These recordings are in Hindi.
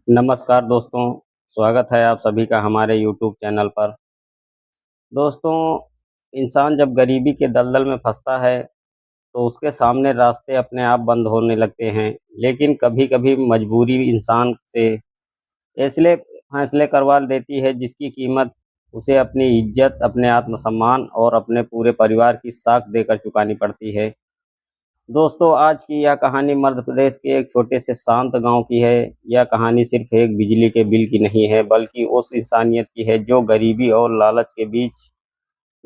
नमस्कार दोस्तों, स्वागत है आप सभी का हमारे यूट्यूब चैनल पर। दोस्तों, इंसान जब गरीबी के दलदल में फँसता है, तो उसके सामने रास्ते अपने आप बंद होने लगते हैं। लेकिन कभी-कभी मजबूरी इंसान से ऐसे फैसले करवा देती है जिसकी कीमत उसे अपनी इज़्ज़त, अपने आत्मसम्मान और अपने पूरे परिवार की साख देकर चुकानी पड़ती है। दोस्तों, आज की यह कहानी मध्य प्रदेश के एक छोटे से शांत गांव की है। यह कहानी सिर्फ एक बिजली के बिल की नहीं है, बल्कि उस इंसानियत की है जो गरीबी और लालच के बीच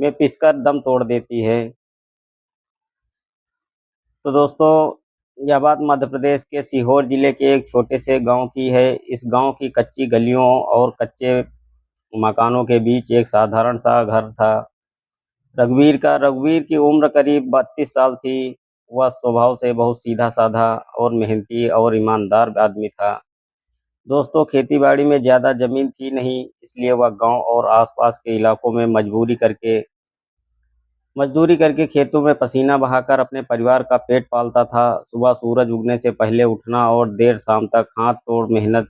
में पिसकर दम तोड़ देती है। तो दोस्तों, यह बात मध्य प्रदेश के सीहोर जिले के एक छोटे से गांव की है। इस गांव की कच्ची गलियों और कच्चे मकानों के बीच एक साधारण सा घर था। रघुवीर की उम्र करीब 32 साल थी। वह स्वभाव से बहुत सीधा-साधा और मेहनती और ईमानदार आदमी था। दोस्तों, खेती-बाड़ी में ज़्यादा ज़मीन थी नहीं, इसलिए वह गाँव और आस-पास के इलाकों में मज़दूरी करके खेतों में पसीना बहाकर अपने परिवार का पेट पालता था। सुबह सूरज उगने से पहले उठना और देर शाम तक हाथ तोड़ मेहनत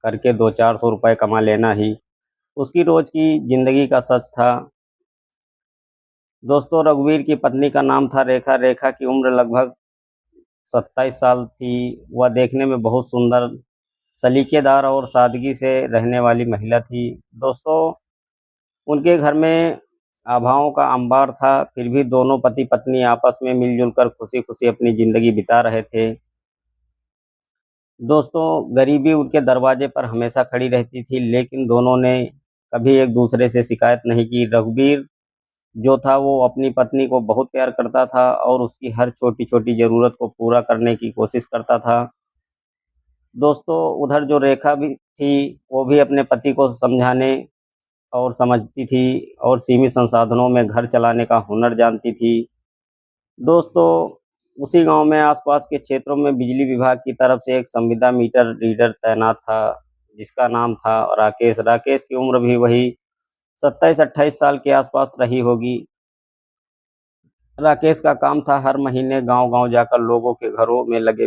करके 2-400 रुपए कमा लेना ही उसकी रोज़ की ज़िंदगी का सच था। दोस्तों, रघुवीर की पत्नी का नाम था रेखा। रेखा की उम्र लगभग 27 साल थी। वह देखने में बहुत सुंदर, सलीकेदार और सादगी से रहने वाली महिला थी। दोस्तों, उनके घर में आभाओं का अंबार था, फिर भी दोनों पति-पत्नी आपस में मिल-जुल कर खुशी-खुशी अपनी ज़िंदगी बिता रहे थे। दोस्तों, गरीबी उनके दरवाजे पर हमेशा खड़ी रहती थी, लेकिन दोनों ने कभी एक-दूसरे से शिकायत नहीं की। रघुवीर जो था वो अपनी पत्नी को बहुत प्यार करता था और उसकी हर छोटी-छोटी ज़रूरत को पूरा करने की कोशिश करता था। दोस्तों, उधर जो रेखा भी थी, वो भी अपने पति को समझाने और समझती थी और सीमित संसाधनों में घर चलाने का हुनर जानती थी। दोस्तों, उसी गाँव में आसपास के क्षेत्रों में बिजली विभाग की तरफ से एक संविदा मीटर रीडर तैनात था, जिसका नाम था राकेश। राकेश की उम्र भी वही 27-28 साल के आसपास रही होगी। राकेश का काम था हर महीने गांव-गांव जाकर लोगों के घरों में लगे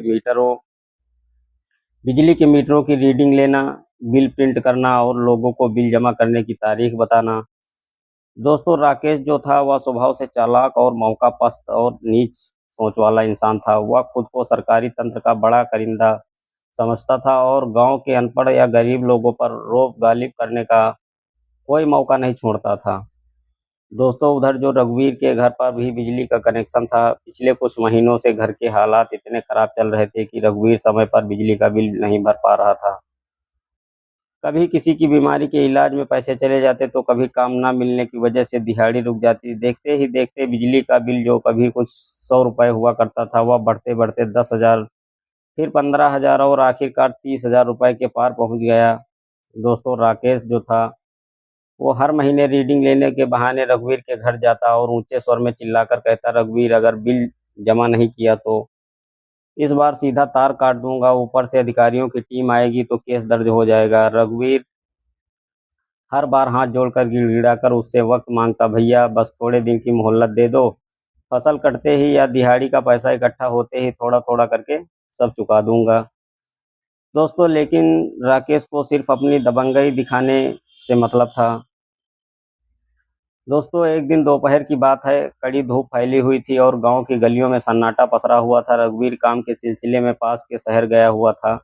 बिजली के मीटरों की रीडिंग लेना, बिल प्रिंट करना और लोगों को बिल जमा करने की तारीख बताना। दोस्तों, राकेश जो था वह स्वभाव से चालाक और मौकापरस्त और नीच सोच वाला इंसान था। वह खुद को सरकारी तंत्र का बड़ा करिंदा समझता था और गांव के अनपढ़ या गरीब लोगों पर रोब गालिब करने का कोई मौका नहीं छोड़ता था। दोस्तों, उधर जो रघुवीर के घर पर भी बिजली का कनेक्शन था। पिछले कुछ महीनों से घर के हालात इतने खराब चल रहे थे कि रघुवीर समय पर बिजली का बिल नहीं भर पा रहा था। कभी किसी की बीमारी के इलाज में पैसे चले जाते, तो कभी काम ना मिलने की वजह से दिहाड़ी रुक जाती। देखते ही देखते बिजली का बिल जो कभी कुछ 100 रुपए हुआ करता था, वह बढ़ते-बढ़ते 10,000, फिर 15,000 और आखिरकार 30,000 रुपए के पार पहुँच गया। दोस्तों, राकेश जो था वो हर महीने रीडिंग लेने के बहाने रघुवीर के घर जाता और ऊंचे स्वर में चिल्लाकर कहता, रघुवीर, अगर बिल जमा नहीं किया तो इस बार सीधा तार काट दूंगा, ऊपर से अधिकारियों की टीम आएगी तो केस दर्ज हो जाएगा। रघुवीर हर बार हाथ जोड़कर गिड़गिड़ाकर उससे वक्त मांगता, भैया बस थोड़े दिन की मोहलत दे दो, फसल कटते ही या दिहाड़ी का पैसा इकट्ठा होते ही थोड़ा थोड़ा करके सब चुका दूंगा। दोस्तों, लेकिन राकेश को सिर्फ अपनी दबंगई दिखाने से मतलब था। दोस्तों, एक दिन दोपहर की बात है। कड़ी धूप फैली हुई थी और गांव की गलियों में सन्नाटा पसरा हुआ था। रघुवीर काम के सिलसिले में पास के शहर गया हुआ था,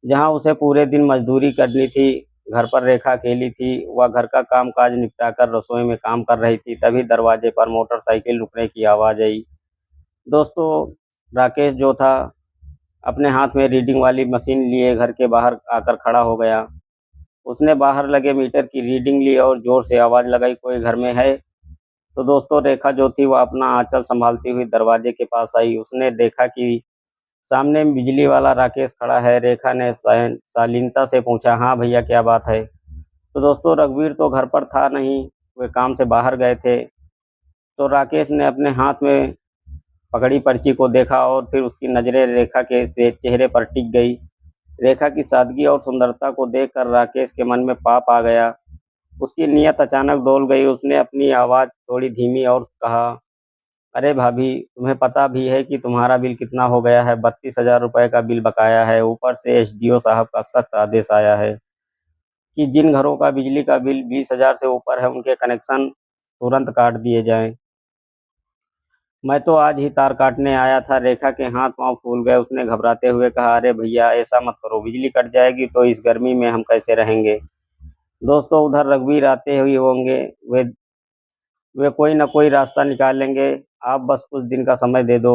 जहां उसे पूरे दिन मजदूरी करनी थी। घर पर रेखा अकेली थी। वह घर का काम काज निपटाकर रसोई में काम कर रही थी। तभी दरवाजे पर मोटरसाइकिल रुकने की आवाज़ आई। दोस्तों, राकेश जो था अपने हाथ में रीडिंग वाली मशीन लिए घर के बाहर आकर खड़ा हो गया। उसने बाहर लगे मीटर की रीडिंग ली और जोर से आवाज़ लगाई, कोई घर में है? तो दोस्तों, रेखा जो थी वह अपना आंचल संभालती हुई दरवाजे के पास आई। उसने देखा कि सामने बिजली वाला राकेश खड़ा है। रेखा ने शालीनता से पूछा, हाँ भैया, क्या बात है? तो दोस्तों, रघुवीर तो घर पर था नहीं, वे काम से बाहर गए थे। तो राकेश ने अपने हाथ में पकड़ी पर्ची को देखा और फिर उसकी नज़रें रेखा के से चेहरे पर टिक गई। रेखा की सादगी और सुंदरता को देखकर राकेश के मन में पाप आ गया। उसकी नीयत अचानक डोल गई। उसने अपनी आवाज़ थोड़ी धीमी और कहा, अरे भाभी, तुम्हें पता भी है कि तुम्हारा बिल कितना हो गया है? 32,000 रुपए का बिल बकाया है। ऊपर से एसडीओ साहब का सख्त आदेश आया है कि जिन घरों का बिजली का बिल 20,000 से ऊपर है उनके कनेक्शन तुरंत काट दिए जाएं। मैं तो आज ही तार काटने आया था। रेखा के हाथ पांव फूल गए। उसने घबराते हुए कहा, अरे भैया ऐसा मत करो, बिजली कट जाएगी तो इस गर्मी में हम कैसे रहेंगे। दोस्तों उधर रघुवीर आते हुए होंगे। वे वे कोई न कोई रास्ता निकालेंगे। आप बस कुछ दिन का समय दे दो।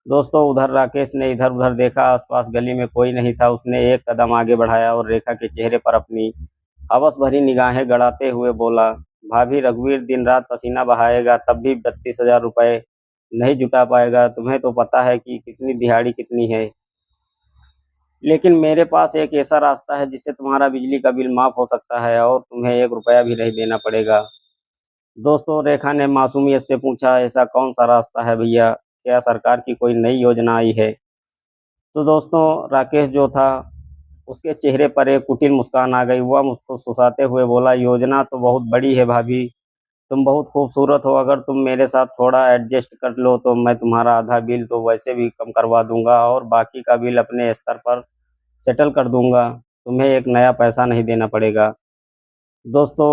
दोस्तों उधर राकेश ने इधर उधर देखा। आसपास गली में कोई नहीं था। उसने एक कदम आगे बढ़ाया और रेखा के चेहरे पर अपनी हवस भरी निगाहें गड़ाते हुए बोला, भाभी, रघुवीर दिन रात पसीना बहाएगा तब भी 32,000 रुपए नहीं जुटा पाएगा। तुम्हें तो पता है कि कितनी दिहाड़ी कितनी है। लेकिन मेरे पास एक ऐसा रास्ता है जिससे तुम्हारा बिजली का बिल माफ हो सकता है और तुम्हें 1 रुपया भी नहीं देना पड़ेगा। दोस्तों रेखा ने मासूमियत से पूछा, ऐसा कौन सा रास्ता है भैया? क्या सरकार की कोई नई योजना आई है? तो दोस्तों राकेश जो था उसके चेहरे पर एक कुटिल मुस्कान आ गई। वह मुझको सुसाते हुए बोला, योजना तो बहुत बड़ी है भाभी, तुम बहुत खूबसूरत हो। अगर तुम मेरे साथ थोड़ा एडजस्ट कर लो तो मैं तुम्हारा आधा बिल तो वैसे भी कम करवा दूंगा और बाकी का बिल अपने स्तर पर सेटल कर दूंगा। तुम्हें एक नया पैसा नहीं देना पड़ेगा। दोस्तों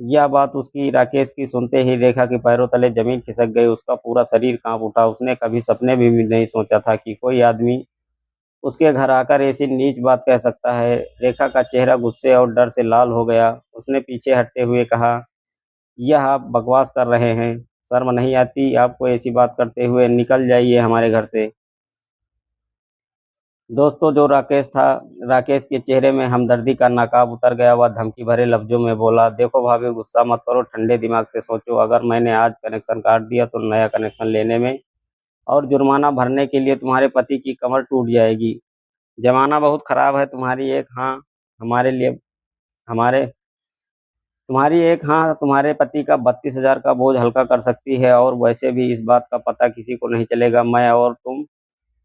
यह बात उसकी राकेश की सुनते ही रेखा के पैरों तले जमीन खिसक गई। उसका पूरा शरीर कांप उठा। उसने कभी सपने में भी नहीं सोचा था कि कोई आदमी उसके घर आकर ऐसी नीच बात कह सकता है। रेखा का चेहरा गुस्से और डर से लाल हो गया। उसने पीछे हटते हुए कहा, यह आप बकवास कर रहे हैं? शर्म नहीं आती आपको ऐसी बात करते हुए? निकल जाइए हमारे घर से। दोस्तों जो राकेश था, राकेश के चेहरे में हमदर्दी का नकाब उतर गया। वह धमकी भरे लफ्जों में बोला, देखो भाभी, गुस्सा मत करो, ठंडे दिमाग से सोचो। अगर मैंने आज कनेक्शन काट दिया तो नया कनेक्शन लेने में और जुर्माना भरने के लिए तुम्हारे पति की कमर टूट जाएगी। जमाना बहुत खराब है। हमारे लिए हमारे तुम्हारी एक हाँ तुम्हारे पति का 32,000 का बोझ हल्का कर सकती है और वैसे भी इस बात का पता किसी को नहीं चलेगा। मैं और तुम,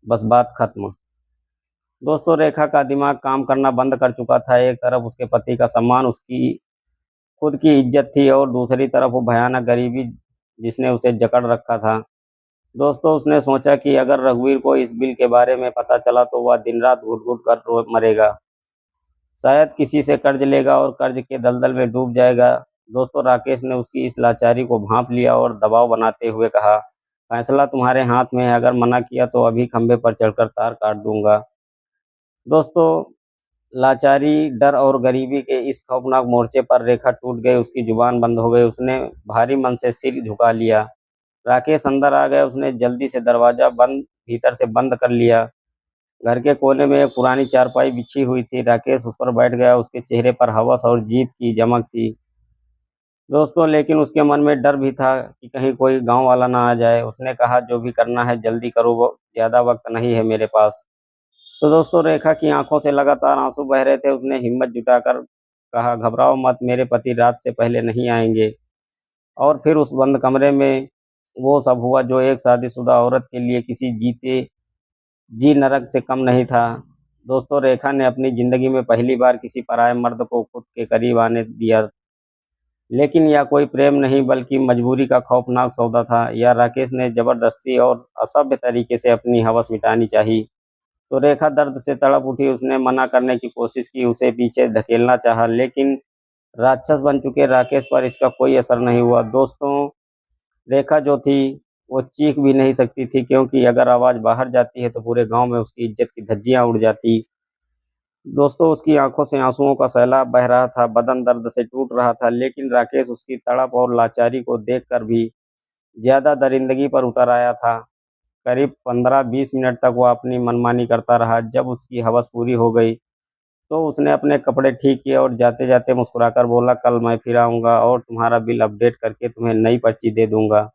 बस बात खत्म। दोस्तों रेखा का दिमाग काम करना बंद कर चुका था। एक तरफ उसके पति का सम्मान, उसकी खुद की इज्जत थी और दूसरी तरफ वो भयानक गरीबी जिसने उसे जकड़ रखा था। दोस्तों उसने सोचा कि अगर रघुवीर को इस बिल के बारे में पता चला तो वह दिन रात घुट घुट कर रो मरेगा। शायद किसी से कर्ज लेगा और कर्ज के दलदल में डूब जाएगा। दोस्तों राकेश ने उसकी इस लाचारी को भांप लिया और दबाव बनाते हुए कहा, फैसला तुम्हारे हाथ में है। अगर मना किया तो अभी खंबे पर चढ़कर तार काट दूंगा। दोस्तों लाचारी, डर और गरीबी के इस खौफनाक मोर्चे पर रेखा टूट गई। उसकी जुबान बंद हो गई। उसने भारी मन से सिर झुका लिया। राकेश अंदर आ गया। उसने जल्दी से दरवाजा बंद भीतर से बंद कर लिया। घर के कोने में एक पुरानी चारपाई बिछी हुई थी। राकेश उस पर बैठ गया। उसके चेहरे पर हवस और जीत की चमक थी। दोस्तों लेकिन उसके मन में डर भी था कि कहीं कोई गांव वाला ना आ जाए। उसने कहा, जो भी करना है जल्दी करो, वो ज्यादा वक्त नहीं है मेरे पास। तो दोस्तों रेखा की आंखों से लगातार आंसू बह रहे थे। उसने हिम्मत जुटाकर कहा, घबराओ मत, मेरे पति रात से पहले नहीं आएंगे। और फिर उस बंद कमरे में वो सब हुआ जो एक शादीशुदा औरत के लिए किसी जीते जी नरक से कम नहीं था। दोस्तों रेखा ने अपनी जिंदगी में पहली बार किसी पराये मर्द को खुद के करीब आने दिया। लेकिन यह कोई प्रेम नहीं बल्कि मजबूरी का खौफनाक सौदा था। यह राकेश ने जबरदस्ती और असभ्य तरीके से अपनी हवस मिटानी चाहिए। तो रेखा दर्द से तड़प उठी। उसने मना करने की कोशिश की, उसे पीछे धकेलना चाहा, लेकिन राक्षस बन चुके राकेश पर इसका कोई असर नहीं हुआ। दोस्तों रेखा जो थी वो चीख भी नहीं सकती थी, क्योंकि अगर आवाज बाहर जाती है तो पूरे गांव में उसकी इज्जत की धज्जियां उड़ जाती। दोस्तों उसकी आंखों से आंसुओं का सैलाब बह रहा था। बदन दर्द से टूट रहा था। लेकिन राकेश उसकी तड़प और लाचारी को देखकर भी ज्यादा दरिंदगी पर उतर आया था। करीब 15-20 मिनट तक वह अपनी मनमानी करता रहा। जब उसकी हवस पूरी हो गई तो उसने अपने कपड़े ठीक किए और जाते जाते मुस्कुराकर बोला, कल मैं फिर आऊँगा और तुम्हारा बिल अपडेट करके तुम्हें नई पर्ची दे दूंगा।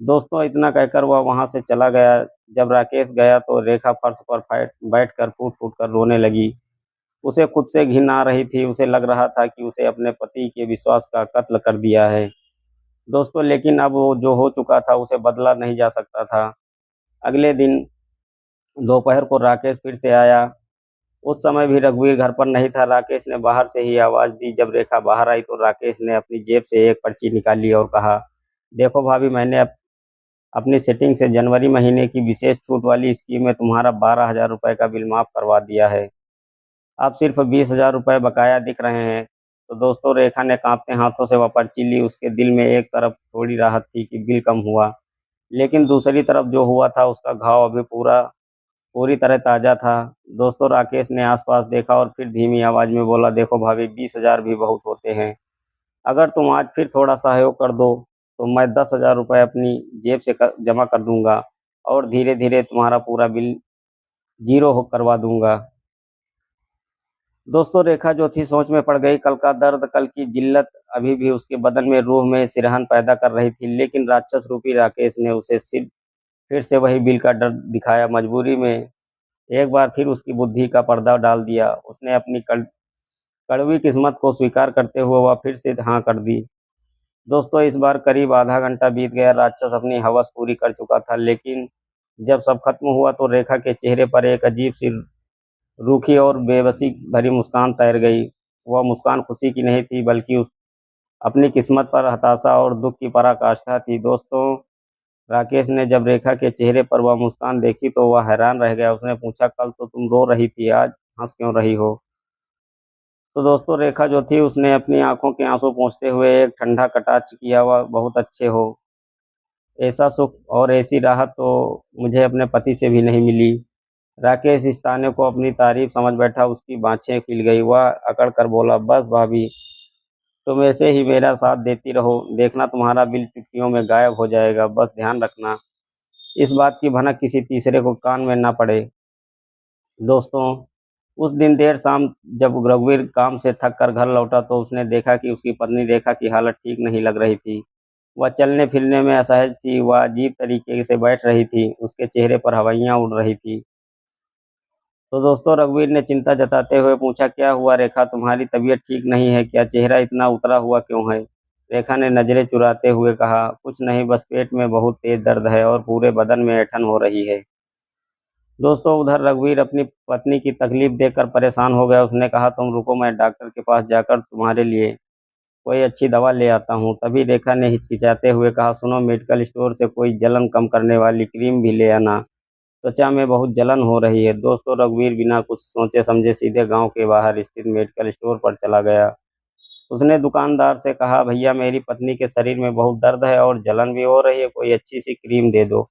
दोस्तों इतना कहकर वह वहां से चला गया। जब राकेश गया तो रेखा फर्श पर बैठ कर फूट फूट कर रोने लगी। उसे खुद से घिन आ रही थी। उसे लग रहा था कि उसे अपने पति के विश्वास का कत्ल कर दिया है। दोस्तों लेकिन अब वो जो हो चुका था उसे बदला नहीं जा सकता था। अगले दिन दोपहर को राकेश फिर से आया। उस समय भी रघुवीर घर पर नहीं था। राकेश ने बाहर से ही आवाज दी। जब रेखा बाहर आई तो राकेश ने अपनी जेब से एक पर्ची निकाली और कहा, देखो भाभी, मैंने अपनी सेटिंग से जनवरी महीने की विशेष छूट वाली स्कीम में तुम्हारा 12,000 रुपये का बिल माफ़ करवा दिया है। अब सिर्फ 20,000 रुपये बकाया दिख रहे हैं। तो दोस्तों, रेखा ने कांपते हाथों से वह पर्ची ली। उसके दिल में एक तरफ थोड़ी राहत थी कि बिल कम हुआ, लेकिन दूसरी तरफ जो हुआ था उसका घाव अभी पूरी तरह ताज़ा था। दोस्तों, राकेश ने आसपास देखा और फिर धीमी आवाज़ में बोला, देखो भाभी, 20,000 भी बहुत होते हैं। अगर तुम आज फिर थोड़ा सहयोग कर दो तो मैं 10,000 रुपये अपनी जेब से जमा कर दूंगा और धीरे धीरे तुम्हारा पूरा बिल जीरो हो करवा दूंगा। दोस्तों, रेखा जो थी सोच में पड़ गई। कल का दर्द, कल की जिल्लत अभी भी उसके बदन में, रूह में सिरहन पैदा कर रही थी, लेकिन राक्षस रूपी राकेश ने उसे सिर्फ फिर से वही बिल का डर दिखाया। मजबूरी में एक बार फिर उसकी बुद्धि का पर्दा डाल दिया। उसने अपनी कड़वी किस्मत को स्वीकार करते हुए वह फिर से हाँ कर दी। दोस्तों, इस बार करीब आधा घंटा बीत गया। राक्षस अपनी हवस पूरी कर चुका था, लेकिन जब सब खत्म हुआ तो रेखा के चेहरे पर एक अजीब सी रूखी और बेबसी भरी मुस्कान तैर गई। वह मुस्कान खुशी की नहीं थी, बल्कि उस अपनी किस्मत पर हताशा और दुख की पराकाष्ठा थी। दोस्तों, राकेश ने जब रेखा के चेहरे पर वह मुस्कान देखी तो वह हैरान रह गया। उसने पूछा, कल तो तुम रो रही थी, आज हंस क्यों रही हो? तो दोस्तों, रेखा जो थी उसने अपनी आंखों के आंसू पोंछते हुए एक ठंडा कटाक्ष किया। वह बहुत अच्छे हो, ऐसा सुख और ऐसी राहत तो मुझे अपने पति से भी नहीं मिली। राकेश इस ताने को अपनी तारीफ समझ बैठा। उसकी बाँछें खिल गई। वह अकड़ कर बोला, बस भाभी, तुम ऐसे ही मेरा साथ देती रहो, देखना तुम्हारा बिल चुटकियों में गायब हो जाएगा। बस ध्यान रखना इस बात की भनक किसी तीसरे को कान में ना पड़े। दोस्तों, उस दिन देर शाम जब रघुवीर काम से थक कर घर लौटा तो उसने देखा कि उसकी पत्नी रेखा की हालत ठीक नहीं लग रही थी। वह चलने फिरने में असहज थी। वह अजीब तरीके से बैठ रही थी। उसके चेहरे पर हवाइयाँ उड़ रही थी। तो दोस्तों, रघुवीर ने चिंता जताते हुए पूछा, क्या हुआ रेखा, तुम्हारी तबीयत ठीक नहीं है क्या? चेहरा इतना उतरा हुआ क्यों है? रेखा ने नजरें चुराते हुए कहा, कुछ नहीं, बस पेट में बहुत तेज दर्द है और पूरे बदन में ऐंठन हो रही है। दोस्तों, उधर रघुवीर अपनी पत्नी की तकलीफ देखकर परेशान हो गया। उसने कहा, तुम रुको, मैं डॉक्टर के पास जाकर तुम्हारे लिए कोई अच्छी दवा ले आता हूँ। तभी रेखा ने हिचकिचाते हुए कहा, सुनो, मेडिकल स्टोर से कोई जलन कम करने वाली क्रीम भी ले आना, त्वचा में बहुत जलन हो रही है। दोस्तों, रघुवीर बिना कुछ सोचे समझे सीधे गांव के बाहर स्थित मेडिकल स्टोर पर चला गया। उसने दुकानदार से कहा, भैया, मेरी पत्नी के शरीर में बहुत दर्द है और जलन भी हो रही है, कोई अच्छी सी क्रीम दे दो।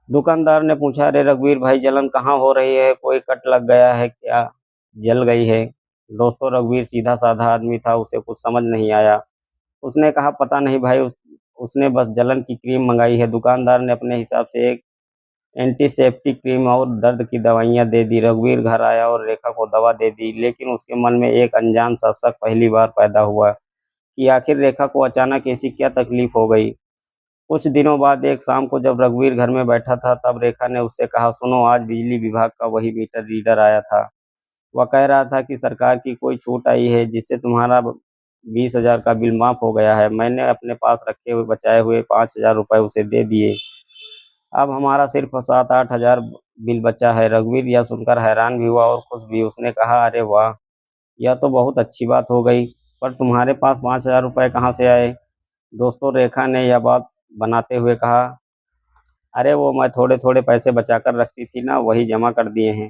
दुकानदार ने पूछा, अरे रघुवीर भाई, जलन कहाँ हो रही है? कोई कट लग गया है क्या? जल गई है? दोस्तों, रघुवीर सीधा साधा आदमी था, उसे कुछ समझ नहीं आया। उसने कहा, पता नहीं भाई, उसने बस जलन की क्रीम मंगाई है। दुकानदार ने अपने हिसाब से एक एंटीसेप्टिक क्रीम और दर्द की दवाइयाँ दे दी। रघुवीर घर आया और रेखा को दवा दे दी, लेकिन उसके मन में एक अनजान सा शक पहली बार पैदा हुआ कि आखिर रेखा को अचानक ऐसी क्या तकलीफ हो गई। कुछ दिनों बाद एक शाम को जब रघुवीर घर में बैठा था, तब रेखा ने उससे कहा, सुनो, आज बिजली विभाग का वही मीटर रीडर आया था। वह कह रहा था कि सरकार की कोई छूट आई है जिससे तुम्हारा 20,000 का बिल माफ हो गया है। मैंने अपने पास रखे हुए बचाए हुए 5,000 रुपये उसे दे दिए। अब हमारा सिर्फ 7-8 हज़ार बिल बचा है। रघुवीर यह सुनकर हैरान भी हुआ और खुश भी। उसने कहा, अरे वाह, यह तो बहुत अच्छी बात हो गई, पर तुम्हारे पास 5,000 रुपये कहाँ से आए? दोस्तों, रेखा ने यह बात बनाते हुए कहा, अरे वो मैं थोड़े थोड़े पैसे बचा कर रखती थी ना, वही जमा कर दिए हैं।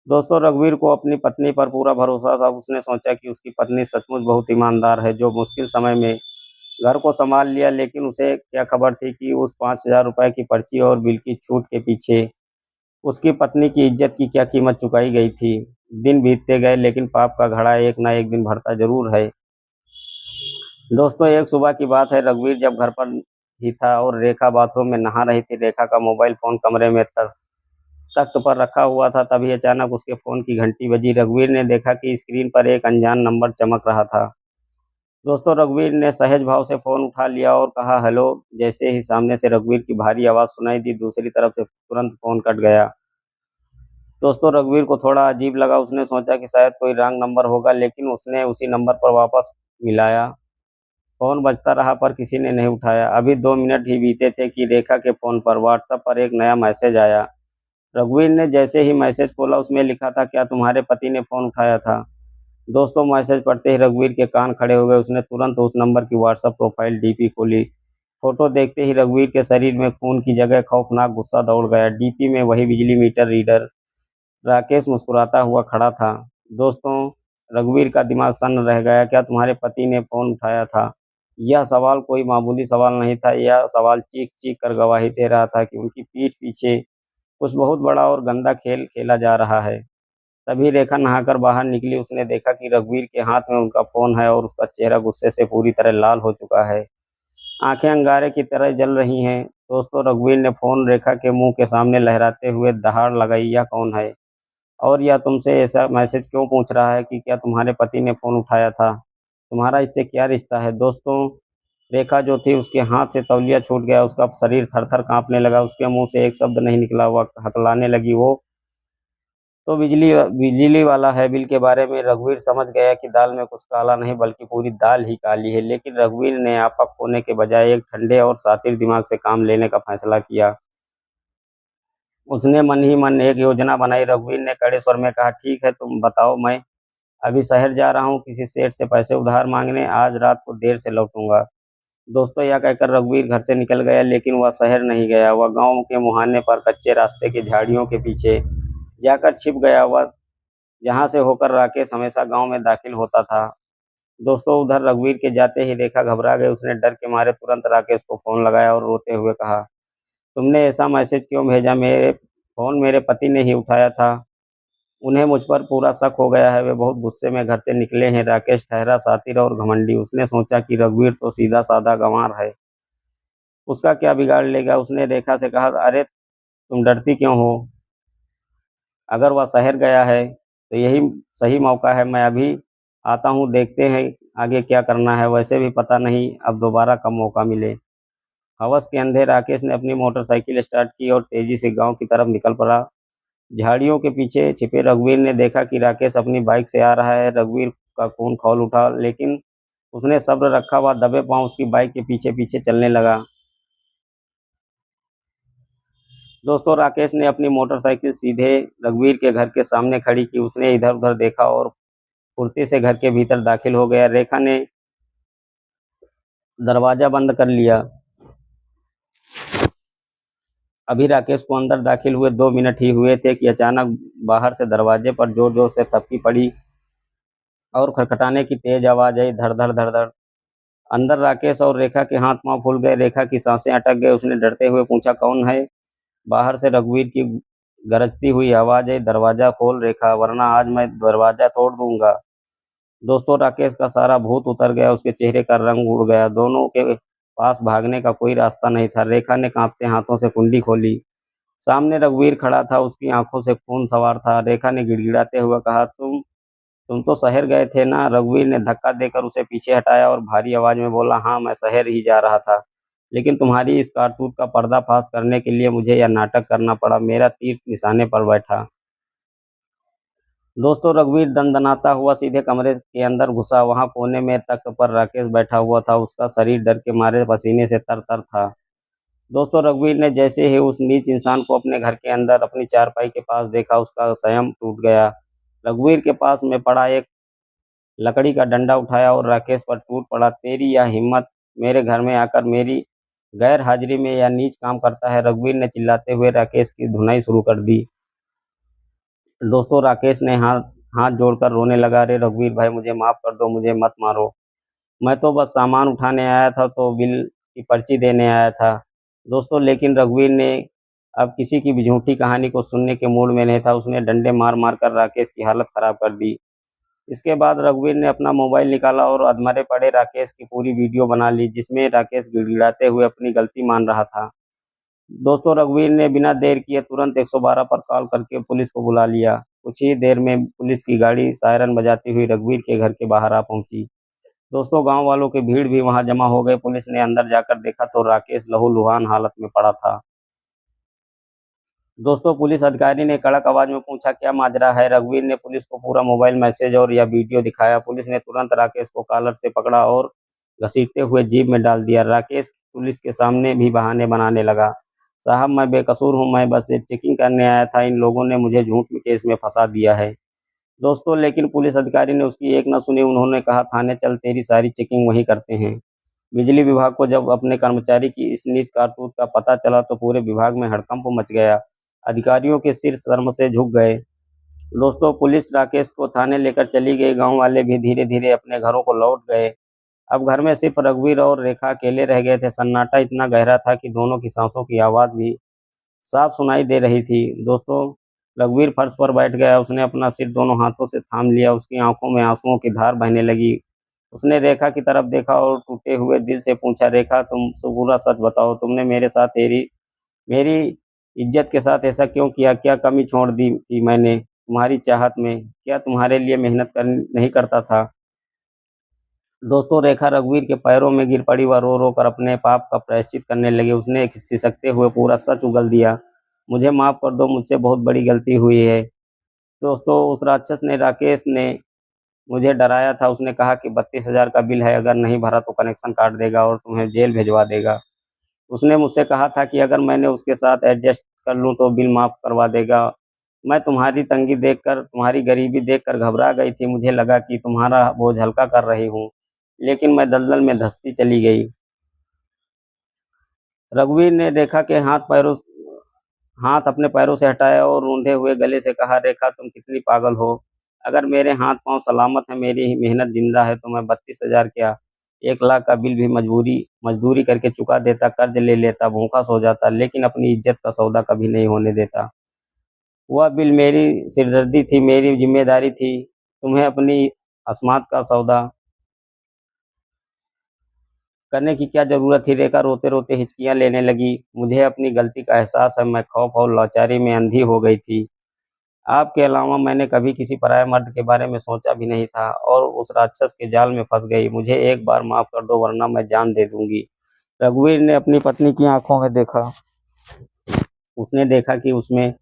दोस्तों, रघुवीर को अपनी पत्नी पर पूरा भरोसा था। उसने सोचा कि उसकी पत्नी सचमुच बहुत ईमानदार है, जो मुश्किल समय में घर को संभाल लिया। लेकिन उसे क्या खबर थी कि उस 5,000 रुपये की पर्ची और बिल की छूट के पीछे उसकी पत्नी की इज्जत की क्या कीमत चुकाई गई थी। दिन बीतते गए, लेकिन पाप का घड़ा एक ना एक दिन भरता जरूर है। दोस्तों, एक सुबह की बात है। रघुवीर जब घर पर ही था और रेखा बाथरूम में नहा रही थी। रेखा का मोबाइल फोन कमरे में तख्त पर रखा हुआ था। तभी अचानक उसके फोन की घंटी बजी। रघुवीर ने देखा कि स्क्रीन पर एक अनजान नंबर चमक रहा था। दोस्तों, रघुवीर ने सहज भाव से फोन उठा लिया और कहा, हेलो। जैसे ही सामने से रघुवीर की भारी आवाज़ सुनाई दी, दूसरी तरफ से तुरंत फोन कट गया। दोस्तों, रघुवीर को थोड़ा अजीब लगा। उसने सोचा कि शायद कोई रॉन्ग नंबर होगा, लेकिन उसने उसी नंबर पर वापस मिलाया। फोन बजता रहा पर किसी ने नहीं उठाया। अभी 2 मिनट ही बीते थे कि रेखा के फोन पर व्हाट्सएप पर एक नया मैसेज आया। रघुवीर ने जैसे ही मैसेज खोला, उसमें लिखा था, क्या तुम्हारे पति ने फोन उठाया था? दोस्तों, मैसेज पढ़ते ही रघुवीर के कान खड़े हो गए। उसने तुरंत उस नंबर की व्हाट्सएप प्रोफाइल डीपी खोली। फोटो देखते ही रघुवीर के शरीर में खून की जगह खौफनाक गुस्सा दौड़ गया। डीपी में वही बिजली मीटर रीडर। राकेश मुस्कुराता हुआ खड़ा था। दोस्तों, रघुवीर का दिमाग सन्न रह गया। क्या तुम्हारे पति ने फोन उठाया था? यह सवाल कोई मामूली सवाल नहीं था। यह सवाल चीख चीख कर गवाही दे रहा था कि उनकी पीठ पीछे कुछ बहुत बड़ा और गंदा खेल खेला जा रहा है। तभी रेखा नहाकर बाहर निकली। उसने देखा कि रघुवीर के हाथ में उनका फोन है और उसका चेहरा गुस्से से पूरी तरह लाल हो चुका है। आंखें अंगारे की तरह जल रही हैं। दोस्तों, रघुवीर ने फोन रेखा के मुंह के सामने लहराते हुए दहाड़ लगाई, यह कौन है? और यह तुमसे ऐसा मैसेज क्यों पूछ रहा है कि क्या तुम्हारे पति ने फोन उठाया था? तुम्हारा इससे क्या रिश्ता है? दोस्तों, रेखा जो थी उसके हाथ से तौलिया छूट गया। उसका शरीर थर थर कांपने लगा। उसके मुंह से एक शब्द नहीं निकला। वह हकलाने लगी, वो तो बिजली वाला है। बिल के बारे में रघुवीर समझ गया कि दाल में कुछ काला नहीं बल्कि पूरी दाल ही काली है। लेकिन रघुवीर ने आपा खोने के बजाय एक ठंडे और शातिर दिमाग से काम लेने का फैसला किया। उसने मन ही मन एक योजना बनाई। रघुवीर ने कड़े स्वर में कहा, ठीक है, तुम बताओ। मैं अभी शहर जा रहा हूँ किसी सेठ से पैसे उधार मांगने। आज रात को देर से लौटूंगा। दोस्तों, यह कहकर रघुवीर घर से निकल गया। लेकिन वह शहर नहीं गया। वह गांव के मुहाने पर कच्चे रास्ते के झाड़ियों के पीछे जाकर छिप गया। वह जहां से होकर राकेश हमेशा गांव में दाखिल होता था। दोस्तों, उधर रघुवीर के जाते ही रेखा घबरा गई। उसने डर के मारे तुरंत राकेश को फोन लगाया और रोते हुए कहा, तुमने ऐसा मैसेज क्यों भेजा? मेरे फोन मेरे पति ने ही उठाया था। उन्हें मुझ पर पूरा शक हो गया है। वे बहुत गुस्से में घर से निकले हैं। राकेश ठहरा, शातिर और घमंडी। उसने सोचा कि रघुवीर तो सीधा साधा गंवार है, उसका क्या बिगाड़ लेगा। उसने रेखा से कहा, अरे तुम डरती क्यों हो? अगर वह शहर गया है तो यही सही मौका है। मैं अभी आता हूँ, देखते हैं आगे क्या करना है। वैसे भी पता नहीं अब दोबारा कब मौका मिले। हवस के अंधे राकेश ने अपनी मोटरसाइकिल स्टार्ट की और तेजी से गांव की तरफ निकल पड़ा। झाड़ियों के पीछे छिपे रघुवीर ने देखा कि राकेश अपनी बाइक से आ रहा है। रघुवीर का खून खौल उठा, लेकिन उसने सब्र रखा। वह दबे पांव उसकी बाइक के पीछे पीछे चलने लगा। दोस्तों, राकेश ने अपनी मोटरसाइकिल सीधे रघुवीर के घर के सामने खड़ी की। उसने इधर उधर देखा और फुर्ती से घर के भीतर दाखिल हो गया। रेखा ने दरवाजा बंद कर लिया। अभी राकेश को अंदर दाखिल हुए 2 मिनट ही हुए थे कि अचानक बाहर से दरवाजे पर जोर जोर से थपकी पड़ी और खटखटाने की तेज आवाज आई, धड़ धड़ धड़ धड़। अंदर राकेश और रेखा के हाथ पांव फूल गए। रेखा की सांसें अटक गई। उसने डरते हुए पूछा, कौन है? बाहर से रघुवीर की गरजती हुई आवाज आई, दरवाजा खोल रेखा, वरना आज मैं दरवाजा तोड़ दूंगा। दोस्तों, राकेश का सारा भूत उतर गया। उसके चेहरे का रंग उड़ गया। दोनों के पास भागने का कोई रास्ता नहीं था। रेखा ने कांपते हाथों से कुंडी खोली। सामने रघुवीर खड़ा था। उसकी आंखों से खून सवार था। रेखा ने गिड़गिड़ाते हुए कहा, तुम तो शहर गए थे ना? रघुवीर ने धक्का देकर उसे पीछे हटाया और भारी आवाज में बोला, हाँ, मैं शहर ही जा रहा था, लेकिन तुम्हारी इस कारतूत का पर्दाफाश करने के लिए मुझे यह नाटक करना पड़ा। मेरा तीर निशाने पर बैठा। दोस्तों, रघुवीर दनदनाता हुआ सीधे कमरे के अंदर घुसा। वहां कोने में तख्त पर राकेश बैठा हुआ था। उसका शरीर डर के मारे पसीने से तर तर था। दोस्तों, रघुवीर ने जैसे ही उस नीच इंसान को अपने घर के अंदर अपनी चारपाई के पास देखा, उसका संयम टूट गया। रघुवीर के पास में पड़ा एक लकड़ी का डंडा उठाया और राकेश पर टूट पड़ा। तेरी यह हिम्मत, मेरे घर में आकर मेरी गैर हाजिरी में यह नीच काम करता है? रघुवीर ने चिल्लाते हुए राकेश की धुनाई शुरू कर दी। दोस्तों, राकेश ने हाथ हाथ जोड़कर रोने लगा, अरे रघुवीर भाई, मुझे माफ कर दो, मुझे मत मारो। मैं तो बस सामान उठाने आया था, तो बिल की पर्ची देने आया था। दोस्तों, लेकिन रघुवीर ने अब किसी की भी झूठी कहानी को सुनने के मूड में नहीं था। उसने डंडे मार मार कर राकेश की हालत खराब कर दी। इसके बाद रघुवीर ने अपना मोबाइल निकाला और अधमरे पड़े राकेश की पूरी वीडियो बना ली, जिसमें राकेश गिड़गिड़ाते हुए अपनी गलती मान रहा था। दोस्तों, रघुवीर ने बिना देर किए तुरंत 112 पर कॉल करके पुलिस को बुला लिया। कुछ ही देर में पुलिस की गाड़ी सायरन बजाती हुई रघुवीर के घर के बाहर आ पहुंची। दोस्तों, गांव वालों की भीड़ भी वहां जमा हो गई। पुलिस ने अंदर जाकर देखा तो राकेश लहूलुहान हालत में पड़ा था। दोस्तों, पुलिस अधिकारी ने कड़क आवाज में पूछा, क्या माजरा है? रघुवीर ने पुलिस को पूरा मोबाइल मैसेज और यह वीडियो दिखाया। पुलिस ने तुरंत राकेश को कॉलर से पकड़ा और घसीटते हुए जीप में डाल दिया। राकेश पुलिस के सामने भी बहाने बनाने लगा, साहब, मैं बेकसूर हूं, मैं बस चेकिंग करने आया था। इन लोगों ने मुझे झूठ में केस में फंसा दिया है। दोस्तों, लेकिन पुलिस अधिकारी ने उसकी एक न सुनी। उन्होंने कहा, थाने चल, तेरी सारी चेकिंग वहीं करते हैं। बिजली विभाग को जब अपने कर्मचारी की इस नीच कारतूत का पता चला तो पूरे विभाग में हड़कंप मच गया। अधिकारियों के सिर शर्म से झुक गए। दोस्तों, पुलिस राकेश को थाने लेकर चली गई। गांव वाले भी धीरे-धीरे अपने घरों को लौट गए। अब घर में सिर्फ रघुवीर और रेखा अकेले रह गए थे। सन्नाटा इतना गहरा था कि दोनों की सांसों की आवाज़ भी साफ सुनाई दे रही थी। दोस्तों, रघुवीर फर्श पर बैठ गया। उसने अपना सिर दोनों हाथों से थाम लिया। उसकी आंखों में आंसुओं की धार बहने लगी। उसने रेखा की तरफ देखा और टूटे हुए दिल से पूछा, रेखा, तुम पूरा सच बताओ, तुमने मेरे साथ मेरी इज्जत के साथ ऐसा क्यों किया? क्या कमी छोड़ दी थी मैंने तुम्हारी चाहत में? क्या तुम्हारे लिए मेहनत नहीं करता था? दोस्तों, रेखा रघुवीर के पैरों में गिर पड़ी। वह रो रो कर अपने पाप का प्रायश्चित करने लगी। उसने सिसकते हुए पूरा सच उगल दिया। मुझे माफ कर दो, मुझसे बहुत बड़ी गलती हुई है। दोस्तों, उस राक्षस ने राकेश ने मुझे डराया था। उसने कहा कि 32,000 का बिल है, अगर नहीं भरा तो कनेक्शन काट देगा और तुम्हें जेल भिजवा देगा। उसने मुझसे कहा था कि अगर मैंने उसके साथ एडजस्ट कर लूँ तो बिल माफ करवा देगा। मैं तुम्हारी तंगी देखकर, तुम्हारी गरीबी देखकर घबरा गई थी। मुझे लगा कि तुम्हारा बोझ हल्का कर रही हूँ, लेकिन मैं दलदल में धंसती चली गई। रघुवीर ने रेखा के हाथ अपने पैरों से हटाया और रूंधे हुए गले से कहा, रेखा, तुम कितनी पागल हो? अगर मेरे हाथ पांव सलामत है, मेरी ही मेहनत जिंदा है, तो मैं 32,000 क्या 1 लाख का बिल भी मजदूरी करके चुका देता, कर्ज ले लेता, भूखा सो जाता, लेकिन अपनी इज्जत का सौदा कभी नहीं होने देता। वह बिल मेरी सिरदर्दी थी, मेरी जिम्मेदारी थी। तुम्हें अपनी अस्मात का सौदा करने की क्या जरूरत थी? रेखा रोते रोते हिचकियां लेने लगी। मुझे अपनी गलती का एहसास है। मैं खौफ और लाचारी में अंधी हो गई थी। आपके अलावा मैंने कभी किसी पराये मर्द के बारे में सोचा भी नहीं था और उस राक्षस के जाल में फंस गई। मुझे एक बार माफ कर दो, वरना मैं जान दे दूंगी। रघुवीर ने अपनी पत्नी की आंखों में देखा। उसने देखा कि उसमें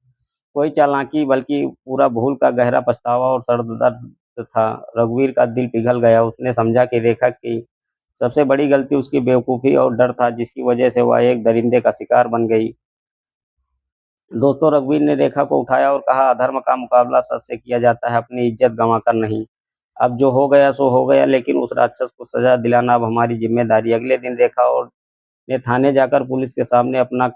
कोई चालाकी बल्कि पूरा भूल का गहरा पछतावा और सर दर्द था। रघुवीर का दिल पिघल गया। उसने समझा कि रेखा की सबसे बड़ी गलती उसकी बेवकूफ़ी और डर था, जिसकी वजह से वह एक दरिंदे का शिकार बन गई। दोस्तों, रघुवीर ने रेखा को उठाया और कहा, अधर्म का मुकाबला सच से किया जाता है, अपनी इज्जत गंवाकर नहीं। अब जो हो गया सो हो गया, लेकिन उस राक्षस को सजा दिलाना अब हमारी जिम्मेदारी। अगले दिन रेखा और ने थाने जाकर पुलिस के सामने अपना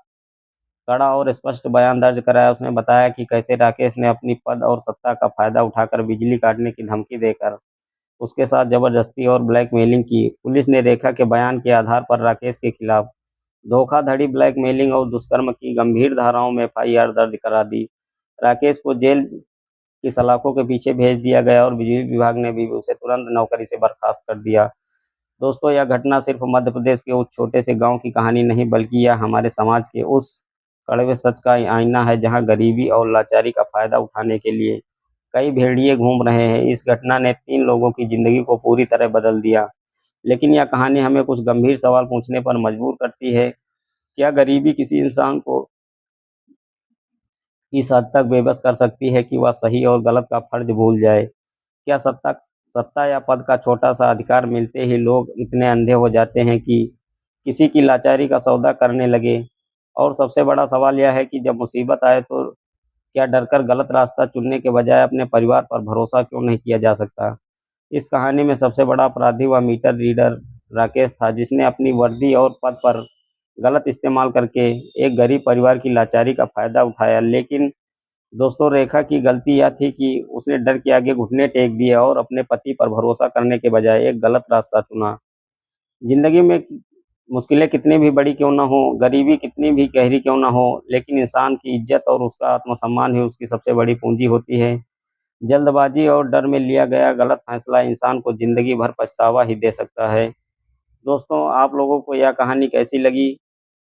कड़ा और स्पष्ट बयान दर्ज कराया। उसने बताया कि कैसे राकेश ने अपनी पद और सत्ता का फायदा उठाकर बिजली काटने की धमकी देकर उसके साथ जबरदस्ती और ब्लैकमेलिंग की। पुलिस ने रेखा के बयान के आधार पर राकेश के खिलाफ धोखाधड़ी, ब्लैकमेलिंग और दुष्कर्म की गंभीर धाराओं में एफआईआर दर्ज करा दी। राकेश को जेल की सलाखों के पीछे भेज दिया गया और बिजली विभाग ने भी उसे तुरंत नौकरी से बर्खास्त कर दिया। दोस्तों, यह घटना सिर्फ मध्य प्रदेश के उस छोटे से गांव की कहानी नहीं, बल्कि यह हमारे समाज के उस कड़वे सच का आईना है, जहां गरीबी और लाचारी का फायदा उठाने के लिए कई भेड़िए घूम रहे हैं। इस घटना ने 3 लोगों की जिंदगी को पूरी तरह बदल दिया, लेकिन यह कहानी हमें कुछ गंभीर सवाल पूछने पर मजबूर करती है। क्या गरीबी किसी इंसान को इस हद तक बेबस कर सकती है कि वह सही और गलत का फर्ज भूल जाए? क्या सत्ता या पद का छोटा सा अधिकार मिलते ही लोग इतने अंधे हो जाते हैं कि किसी की लाचारी का सौदा करने लगे? और सबसे बड़ा सवाल यह है कि जब मुसीबत आए तो क्या डरकर गलत रास्ता चुनने के बजाय अपने परिवार पर भरोसा क्यों नहीं किया जा सकता? इस कहानी में सबसे बड़ा अपराधी वह मीटर रीडर राकेश था, जिसने अपनी वर्दी और पद पर गलत इस्तेमाल करके एक गरीब परिवार की लाचारी का फायदा उठाया। लेकिन दोस्तों, रेखा की गलती यह थी कि उसने डर के आगे घुटने टेक दिए और अपने पति पर भरोसा करने के बजाय एक गलत रास्ता चुना। जिंदगी में मुश्किलें कितनी भी बड़ी क्यों ना हो, गरीबी कितनी भी गहरी क्यों ना हो, लेकिन इंसान की इज्जत और उसका आत्मसम्मान ही उसकी सबसे बड़ी पूंजी होती है। जल्दबाजी और डर में लिया गया गलत फैसला इंसान को जिंदगी भर पछतावा ही दे सकता है। दोस्तों, आप लोगों को यह कहानी कैसी लगी?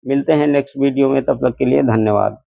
मिलते हैं नेक्स्ट वीडियो में, तब तक के लिए धन्यवाद।